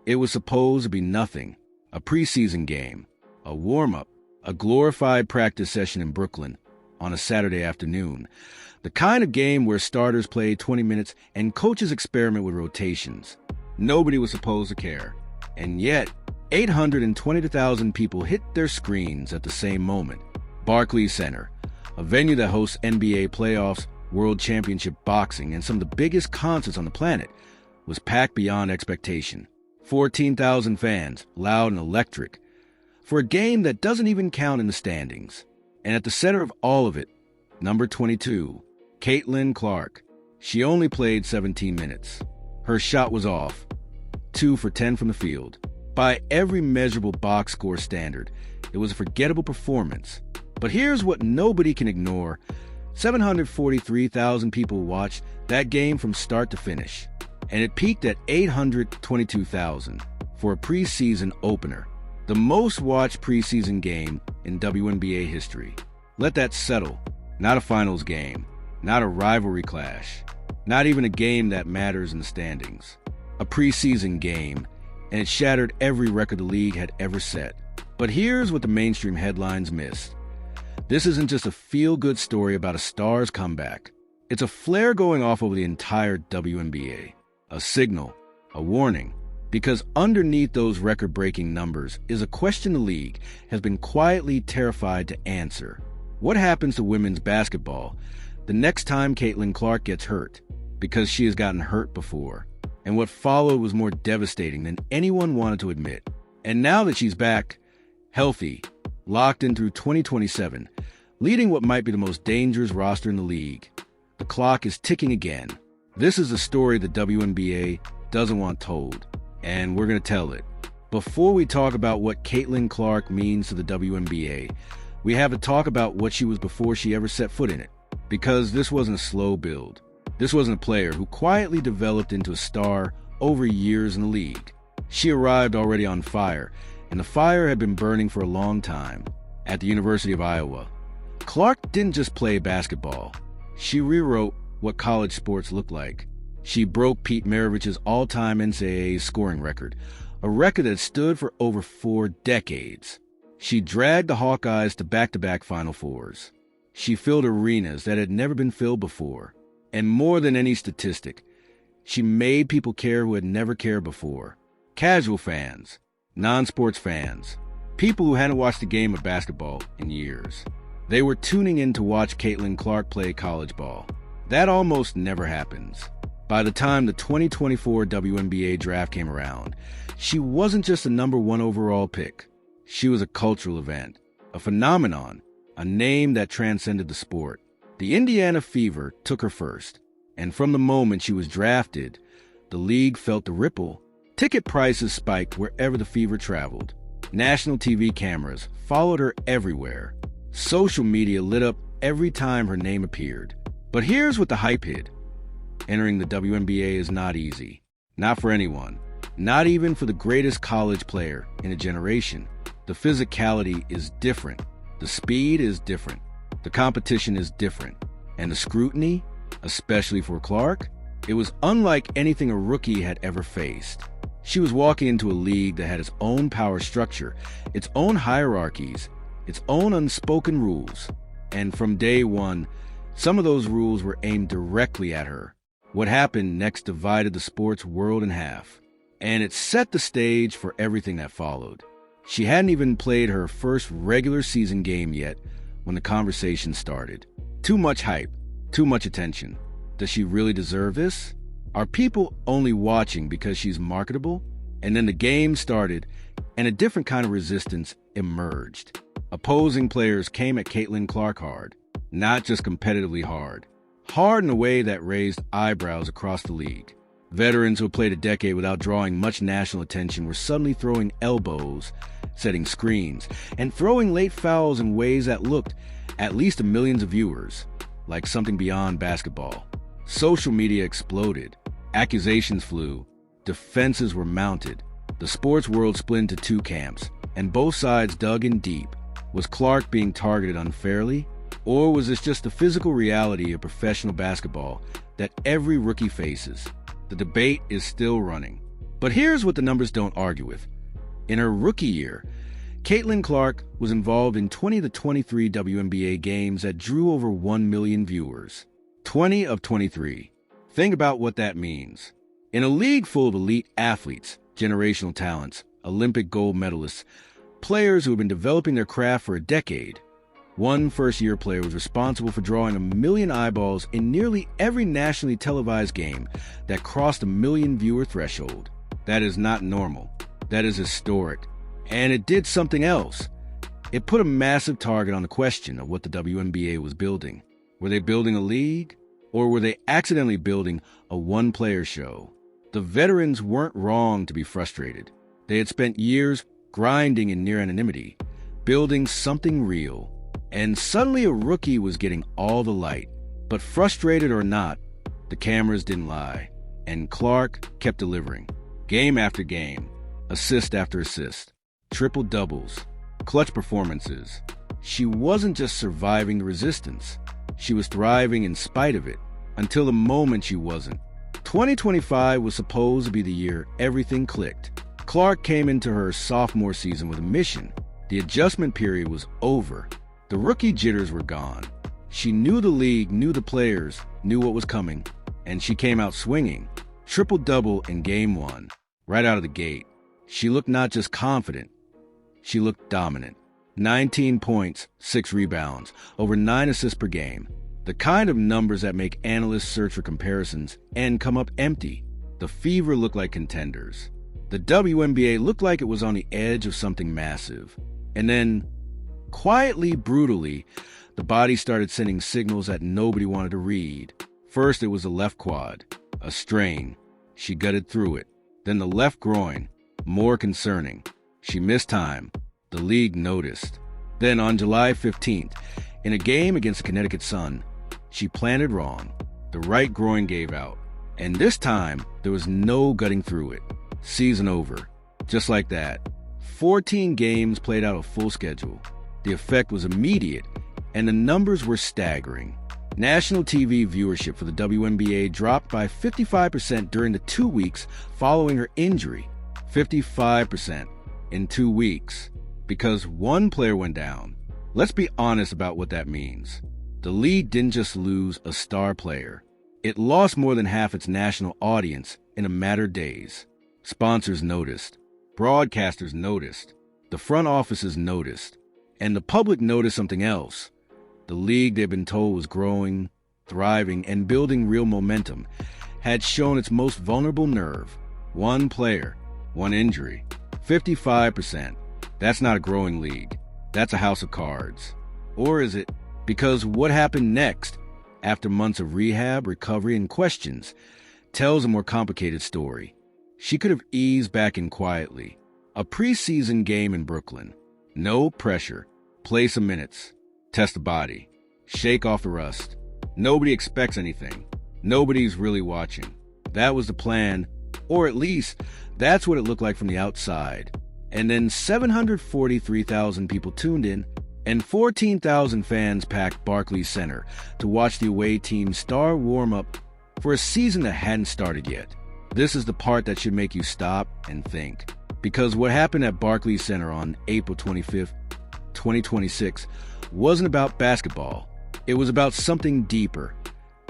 It was supposed to be nothing, a preseason game, a warm-up, a glorified practice session in Brooklyn on a Saturday afternoon, the kind of game where starters play 20 minutes and coaches experiment with rotations. Nobody was supposed to care. And yet, 822,000 people hit their screens at the same moment. Barclays Center, a venue that hosts NBA playoffs, World Championship boxing, and some of the biggest concerts on the planet, was packed beyond expectation. 14,000 fans, loud and electric, for a game that doesn't even count in the standings. And at the center of all of it, number 22, Caitlin Clark. She only played 17 minutes. Her shot was off, 2 for 10 from the field. By every measurable box score standard, it was a forgettable performance. But here's what nobody can ignore. 743,000 people watched that game from start to finish, and it peaked at 822,000 for a preseason opener, the most watched preseason game in WNBA history. Let that settle. Not a finals game, not a rivalry clash, not even a game that matters in the standings. A preseason game, and it shattered every record the league had ever set. But here's what the mainstream headlines missed. This isn't just a feel-good story about a star's comeback. It's a flare going off over the entire WNBA. A signal, a warning, because underneath those record-breaking numbers is a question the league has been quietly terrified to answer. What happens to women's basketball the next time Caitlin Clark gets hurt? Because she has gotten hurt before. And what followed was more devastating than anyone wanted to admit. And now that she's back, healthy, locked in through 2027, leading what might be the most dangerous roster in the league, the clock is ticking again. This is a story the WNBA doesn't want told, and we're going to tell it. Before we talk about what Caitlin Clark means to the WNBA, we have to talk about what she was before she ever set foot in it. Because this wasn't a slow build. This wasn't a player who quietly developed into a star over years in the league. She arrived already on fire, and the fire had been burning for a long time. At the University of Iowa, Clark didn't just play basketball. She rewrote what college sports looked like. She broke Pete Maravich's all-time NCAA scoring record, a record that stood for over 4 decades. She dragged the Hawkeyes to back-to-back Final Fours. She filled arenas that had never been filled before. And more than any statistic, she made people care who had never cared before. Casual fans, non-sports fans, people who hadn't watched a game of basketball in years. They were tuning in to watch Caitlin Clark play college ball. That almost never happens. By the time the 2024 WNBA draft came around, she wasn't just a number 1 overall pick. She was a cultural event, a phenomenon, a name that transcended the sport. The Indiana Fever took her first, and from the moment she was drafted, the league felt the ripple. Ticket prices spiked wherever the Fever traveled. National TV cameras followed her everywhere. Social media lit up every time her name appeared. But here's what the hype hid. Entering the WNBA is not easy. Not for anyone. Not even for the greatest college player in a generation. The physicality is different. The speed is different. The competition is different. And the scrutiny, especially for Clark, it was unlike anything a rookie had ever faced. She was walking into a league that had its own power structure, its own hierarchies, its own unspoken rules. And from day one, some of those rules were aimed directly at her. What happened next divided the sports world in half. And it set the stage for everything that followed. She hadn't even played her first regular season game yet when the conversation started. Too much hype, too much attention. Does she really deserve this? Are people only watching because she's marketable? And then the game started, and a different kind of resistance emerged. Opposing players came at Caitlin Clark hard, not just competitively hard. Hard in a way that raised eyebrows across the league. Veterans who had played a decade without drawing much national attention were suddenly throwing elbows, setting screens, and throwing late fouls in ways that looked, at least to millions of viewers, like something beyond basketball. Social media exploded. Accusations flew. Defenses were mounted. The sports world split into 2 camps, and both sides dug in deep. Was Clark being targeted unfairly? Or was this just the physical reality of professional basketball that every rookie faces? The debate is still running. But here's what the numbers don't argue with. In her rookie year, Caitlin Clark was involved in 20 of the 23 WNBA games that drew over 1 million viewers. 20 of 23. Think about what that means. In a league full of elite athletes, generational talents, Olympic gold medalists, players who have been developing their craft for a decade, one first-year player was responsible for drawing 1 million eyeballs in nearly every nationally televised game that crossed 1 million viewer threshold. That is not normal. That is historic. And it did something else. It put a massive target on the question of what the WNBA was building. Were they building a league? Or were they accidentally building a one-player show? The veterans weren't wrong to be frustrated. They had spent years grinding in near anonymity, building something real. And suddenly a rookie was getting all the light. But frustrated or not, the cameras didn't lie. And Clark kept delivering. Game after game, assist after assist, triple doubles, clutch performances. She wasn't just surviving the resistance. She was thriving in spite of it, until the moment she wasn't. 2025 was supposed to be the year everything clicked. Clark came into her sophomore season with a mission. The adjustment period was over. The rookie jitters were gone. She knew the league, knew the players, knew what was coming, and she came out swinging. Triple-double in Game 1, right out of the gate. She looked not just confident, she looked dominant. 19 points, 6 rebounds, over 9 assists per game. The kind of numbers that make analysts search for comparisons and come up empty. The Fever looked like contenders. The WNBA looked like it was on the edge of something massive. And then, quietly, brutally, the body started sending signals that nobody wanted to read. First, it was the left quad, a strain. She gutted through it. Then the left groin, more concerning. She missed time. The league noticed. Then on July 15th, in a game against the Connecticut Sun, she planted wrong. The right groin gave out. And this time, there was no gutting through it. Season over. Just like that. 14 games played out a full schedule. The effect was immediate, and the numbers were staggering. National TV viewership for the WNBA dropped by 55% during the 2 weeks following her injury. 55% in 2 weeks. Because one player went down. Let's be honest about what that means. The league didn't just lose a star player. It lost more than half its national audience in a matter of days. Sponsors noticed. Broadcasters noticed. The front offices noticed. And the public noticed something else. The league they'd been told was growing, thriving, and building real momentum had shown its most vulnerable nerve. One player, one injury. 55%. That's not a growing league. That's a house of cards. Or is it? Because what happened next, after months of rehab, recovery, and questions, tells a more complicated story. She could have eased back in quietly. A preseason game in Brooklyn. No pressure. Play some minutes. Test the body. Shake off the rust. Nobody expects anything. Nobody's really watching. That was the plan, or at least that's what it looked like from the outside. And then 743,000 people tuned in, and 14,000 fans packed Barclays Center to watch the away team's star warm up for a season that hadn't started yet. This is the part that should make you stop and think. Because what happened at Barclays Center on April 25th, 2026, wasn't about basketball. It was about something deeper.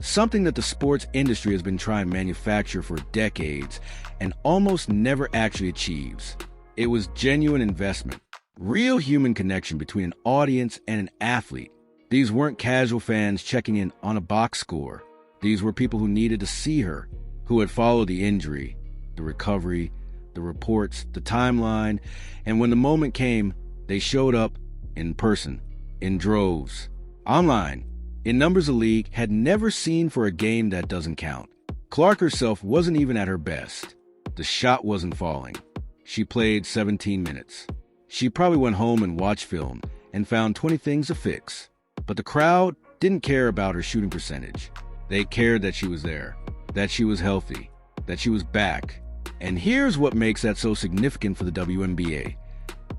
Something that the sports industry has been trying to manufacture for decades and almost never actually achieves. It was genuine investment, real human connection between an audience and an athlete. These weren't casual fans checking in on a box score. These were people who needed to see her, who had followed the injury, the recovery, the reports, the timeline, and when the moment came, they showed up in person, in droves, online, in numbers the league had never seen for a game that doesn't count. Clark herself wasn't even at her best. The shot wasn't falling. She played 17 minutes. She probably went home and watched film and found 20 things to fix. But the crowd didn't care about her shooting percentage. They cared that she was there, that she was healthy, that she was back. And here's what makes that so significant for the WNBA.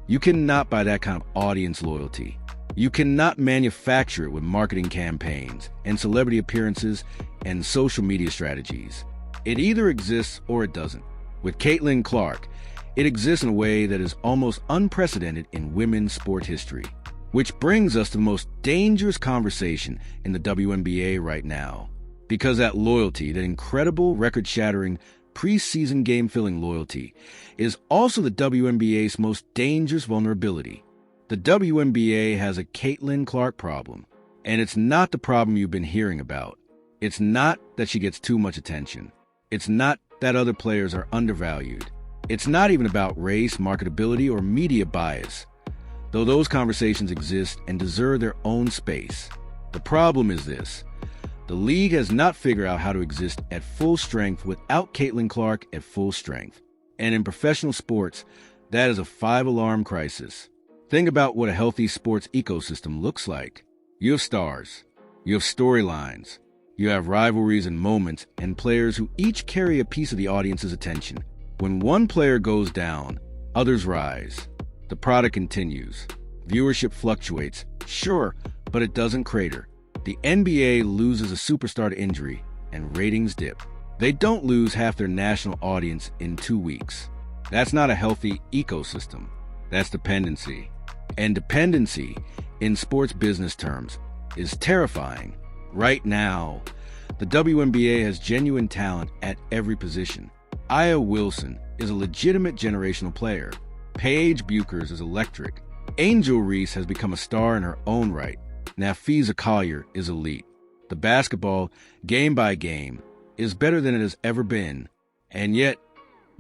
You cannot buy that kind of audience loyalty. You cannot manufacture it with marketing campaigns and celebrity appearances and social media strategies. It either exists or it doesn't. With Caitlin Clark, it exists in a way that is almost unprecedented in women's sport history. Which brings us to the most dangerous conversation in the WNBA right now. Because that loyalty, that incredible record-shattering, preseason game-filling loyalty, is also the WNBA's most dangerous vulnerability. The WNBA has a Caitlin Clark problem, and it's not the problem you've been hearing about. It's not that she gets too much attention. It's not that other players are undervalued. It's not even about race, marketability, or media bias, though those conversations exist and deserve their own space. The problem is this. The league has not figured out how to exist at full strength without Caitlin Clark at full strength. And in professional sports, that is a 5-alarm crisis. Think about what a healthy sports ecosystem looks like. You have stars. You have storylines. You have rivalries and moments and players who each carry a piece of the audience's attention. When one player goes down, others rise. The product continues. Viewership fluctuates, sure, but it doesn't crater. The NBA loses a superstar to injury, and ratings dip. They don't lose half their national audience in 2 weeks. That's not a healthy ecosystem. That's dependency. And dependency, in sports business terms, is terrifying. Right now, the WNBA has genuine talent at every position. Aya Wilson is a legitimate generational player. Paige Buchers is electric. Angel Reese has become a star in her own right. Nafisa Collier is elite. The basketball, game by game, is better than it has ever been. And yet,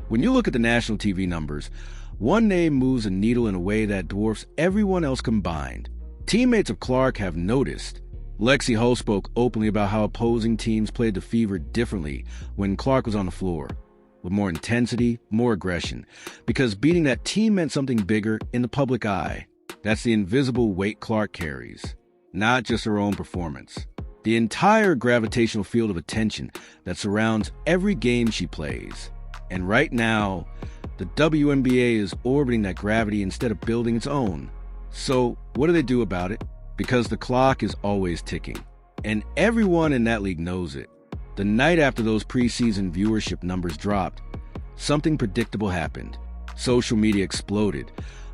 when you look at the national TV numbers, one name moves a needle in a way that dwarfs everyone else combined. Teammates of Clark have noticed. Lexi Hull spoke openly about how opposing teams played the Fever differently when Clark was on the floor, with more intensity, more aggression, because beating that team meant something bigger in the public eye. That's the invisible weight Clark carries, not just her own performance. The entire gravitational field of attention that surrounds every game she plays. And right now, the WNBA is orbiting that gravity instead of building its own. So what do they do about it? Because the clock is always ticking. And everyone in that league knows it. The night after those preseason viewership numbers dropped, something predictable happened. Social media exploded,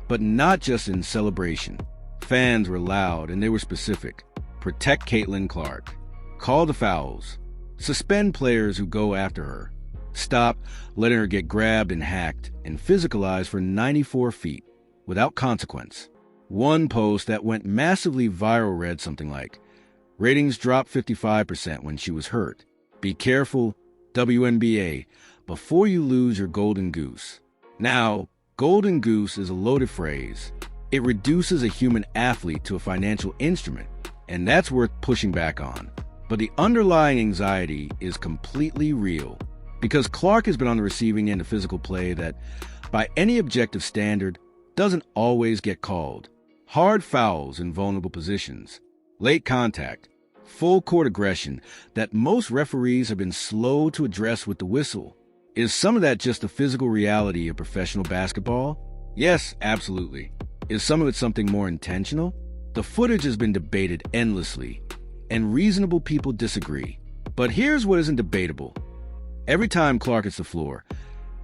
but not just in celebration. Fans were loud and they were specific. Protect Caitlin Clark. Call the fouls. Suspend players who go after her. Stop letting her get grabbed and hacked and physicalized for 94 feet without consequence. One post that went massively viral read something like, "Ratings dropped 55% when she was hurt. Be careful, WNBA, before you lose your golden goose." Now, golden goose is a loaded phrase. It reduces a human athlete to a financial instrument, and that's worth pushing back on. But the underlying anxiety is completely real, because Clark has been on the receiving end of physical play that, by any objective standard, doesn't always get called. Hard fouls in vulnerable positions, late contact, full court aggression that most referees have been slow to address with the whistle. Is some of that just the physical reality of professional basketball? Yes, absolutely. Is some of it something more intentional? The footage has been debated endlessly, and reasonable people disagree. But here's what isn't debatable. Every time Clark hits the floor,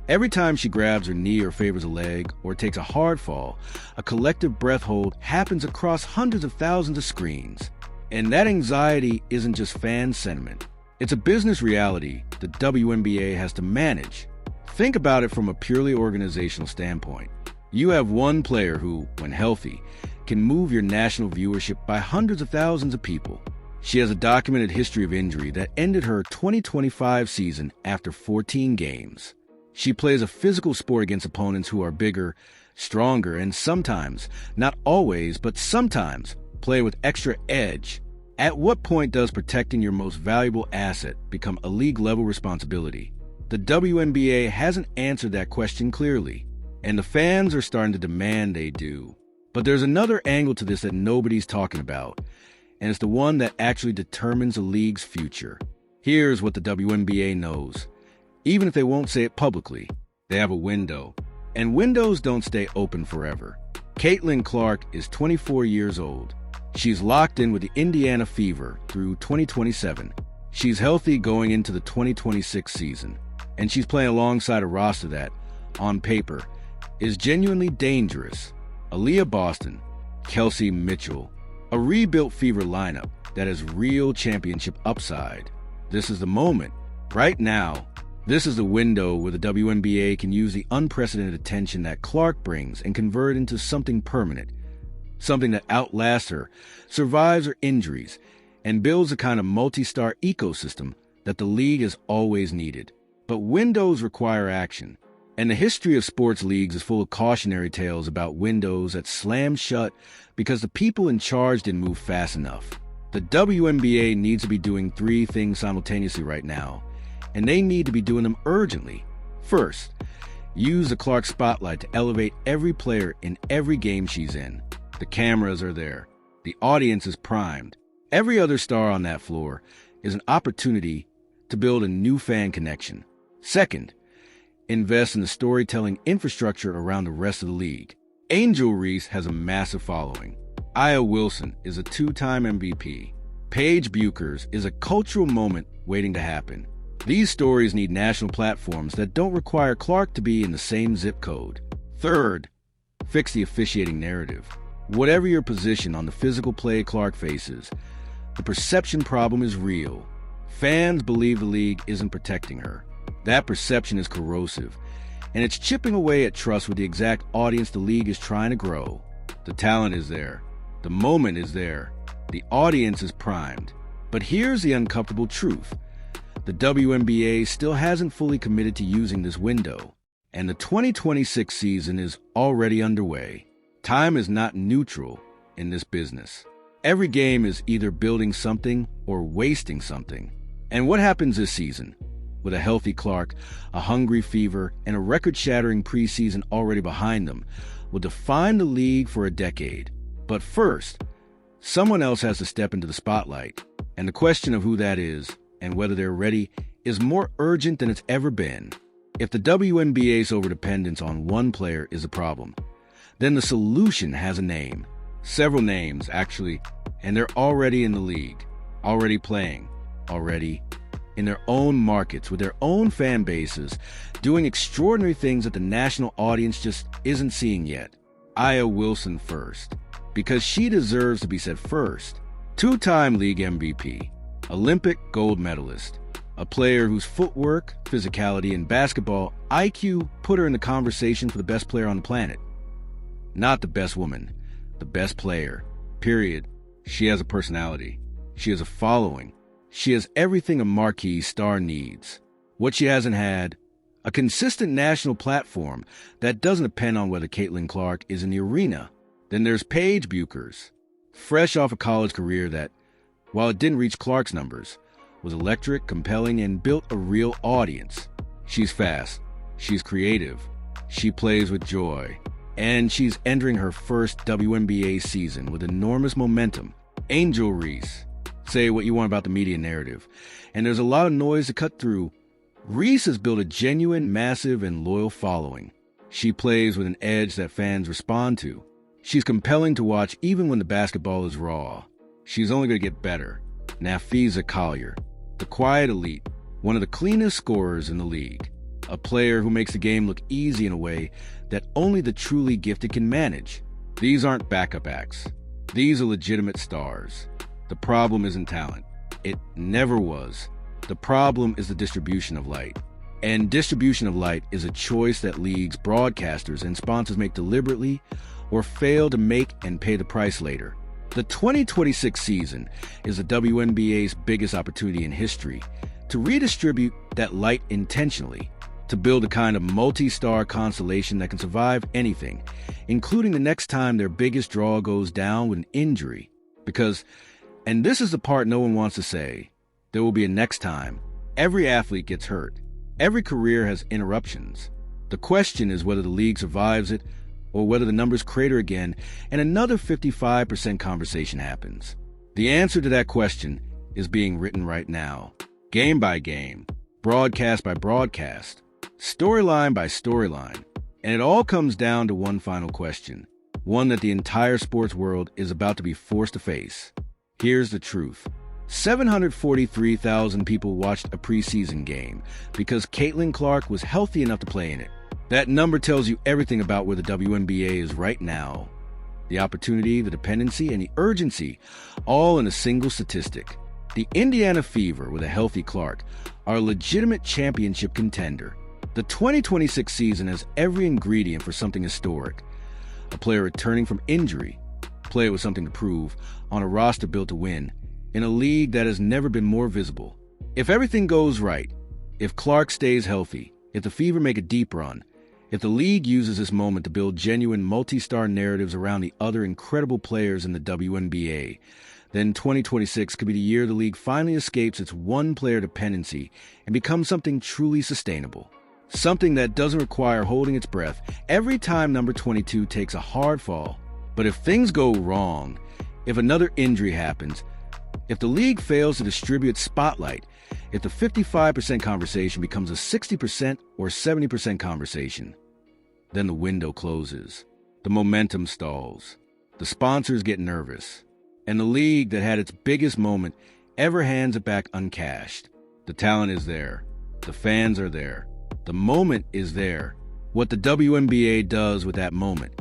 every time she grabs her knee or favors a leg or takes a hard fall, a collective breath hold happens across hundreds of thousands of screens. And that anxiety isn't just fan sentiment. It's a business reality the WNBA has to manage. Think about it from a purely organizational standpoint. You have one player who, when healthy, can move your national viewership by hundreds of thousands of people. She has a documented history of injury that ended her 2025 season after 14 games. She plays a physical sport against opponents who are bigger, stronger, and sometimes, not always, but sometimes, play with extra edge. At what point does protecting your most valuable asset become a league-level responsibility? The WNBA hasn't answered that question clearly, and the fans are starting to demand they do. But there's another angle to this that nobody's talking about, and it's the one that actually determines the league's future. Here's what the WNBA knows. Even if they won't say it publicly, they have a window. And windows don't stay open forever. Caitlin Clark is 24 years old. She's locked in with the Indiana Fever through 2027. She's healthy going into the 2026 season. And she's playing alongside a roster that, on paper, is genuinely dangerous. Aaliyah Boston, Kelsey Mitchell, a rebuilt Fever lineup that has real championship upside. This is the moment. Right now, this is the window where the WNBA can use the unprecedented attention that Clark brings and convert it into something permanent, something that outlasts her, survives her injuries, and builds a kind of multi-star ecosystem that the league has always needed. But windows require action, and the history of sports leagues is full of cautionary tales about windows that slammed shut because the people in charge didn't move fast enough. The WNBA needs to be doing three things simultaneously right now, and they need to be doing them urgently. First, use the Clark spotlight to elevate every player in every game she's in. The cameras are there. The audience is primed. Every other star on that floor is an opportunity to build a new fan connection. Second, invest in the storytelling infrastructure around the rest of the league. Angel Reese has a massive following. Aya Wilson is a two-time MVP. Paige Buchers is a cultural moment waiting to happen. These stories need national platforms that don't require Clark to be in the same zip code. Third, fix the officiating narrative. Whatever your position on the physical play Clark faces, the perception problem is real. Fans believe the league isn't protecting her. That perception is corrosive, and it's chipping away at trust with the exact audience the league is trying to grow. The talent is there. The moment is there. The audience is primed. But here's the uncomfortable truth. The WNBA still hasn't fully committed to using this window, and the 2026 season is already underway. Time is not neutral in this business. Every game is either building something or wasting something. And what happens this season? With a healthy Clark, a hungry Fever, and a record-shattering preseason already behind them, will define the league for a decade. But first, someone else has to step into the spotlight, and the question of who that is and whether they're ready is more urgent than it's ever been. If the WNBA's overdependence on one player is a problem, then the solution has a name. Several names, actually, and they're already in the league, already playing, already in their own markets, with their own fan bases, doing extraordinary things that the national audience just isn't seeing yet. Aya Wilson first, because she deserves to be said first. Two-time league MVP, Olympic gold medalist, a player whose footwork, physicality, and basketball IQ put her in the conversation for the best player on the planet. Not the best woman, the best player, period. She has a personality. She has a following. She has everything a marquee star needs. What she hasn't had, a consistent national platform that doesn't depend on whether Caitlin Clark is in the arena. Then there's Paige Buchers, fresh off a college career that, while it didn't reach Clark's numbers, was electric, compelling, and built a real audience. She's fast. She's creative. She plays with joy. And she's entering her first WNBA season with enormous momentum. Angel Reese. Say what you want about the media narrative, and there's a lot of noise to cut through. Reese has built a genuine, massive, and loyal following. She plays with an edge that fans respond to. She's compelling to watch even when the basketball is raw. She's only going to get better. Nafisa Collier, the quiet elite, one of the cleanest scorers in the league. A player who makes the game look easy in a way that only the truly gifted can manage. These aren't backup acts. These are legitimate stars. The problem isn't talent. It never was. The problem is the distribution of light. And distribution of light is a choice that leagues, broadcasters, and sponsors make deliberately or fail to make and pay the price later. The 2026 season is the WNBA's biggest opportunity in history to redistribute that light intentionally, to build a kind of multi-star constellation that can survive anything, including the next time their biggest draw goes down with an injury. Because, and this is the part no one wants to say, there will be a next time. Every athlete gets hurt. Every career has interruptions. The question is whether the league survives it or whether the numbers crater again and another 55% conversation happens. The answer to that question is being written right now, game by game, broadcast by broadcast, storyline by storyline. And it all comes down to one final question, one that the entire sports world is about to be forced to face. Here's the truth. 743,000 people watched a preseason game because Caitlin Clark was healthy enough to play in it. That number tells you everything about where the WNBA is right now. The opportunity, the dependency, and the urgency, all in a single statistic. The Indiana Fever, with a healthy Clark, are a legitimate championship contender. The 2026 season has every ingredient for something historic. A player returning from injury, a player with something to prove, on a roster built to win, in a league that has never been more visible. If everything goes right, if Clark stays healthy, if the Fever make a deep run, if the league uses this moment to build genuine multi-star narratives around the other incredible players in the WNBA, then 2026 could be the year the league finally escapes its one-player dependency and becomes something truly sustainable. Something that doesn't require holding its breath every time number 22 takes a hard fall. But if things go wrong, if another injury happens, if the league fails to distribute spotlight, if the 55% conversation becomes a 60% or 70% conversation, then the window closes, the momentum stalls, the sponsors get nervous, and the league that had its biggest moment ever hands it back uncashed. The talent is there. The fans are there. The moment is there. What the WNBA does with that moment,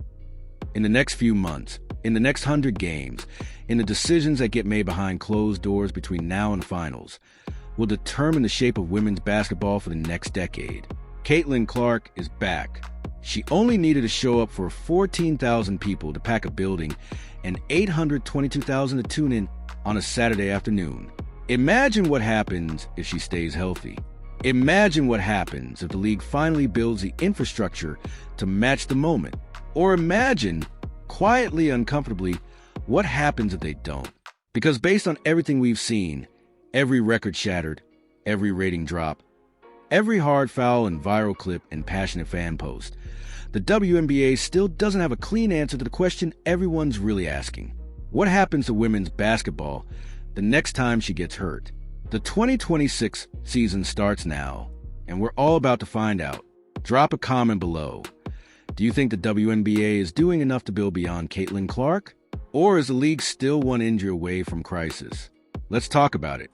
in the next few months, in the next 100 games, in the decisions that get made behind closed doors between now and finals, will determine the shape of women's basketball for the next decade. Caitlin Clark is back. She only needed to show up for 14,000 people to pack a building and 822,000 to tune in on a Saturday afternoon. Imagine what happens if she stays healthy. Imagine what happens if the league finally builds the infrastructure to match the moment. Or imagine, quietly, uncomfortably, what happens if they don't. Because based on everything we've seen, every record shattered, every rating drop, every hard foul and viral clip and passionate fan post, the WNBA still doesn't have a clean answer to the question everyone's really asking. What happens to women's basketball the next time she gets hurt? The 2026 season starts now, and we're all about to find out. Drop a comment below. Do you think the WNBA is doing enough to build beyond Caitlin Clark? Or is the league still one injury away from crisis? Let's talk about it.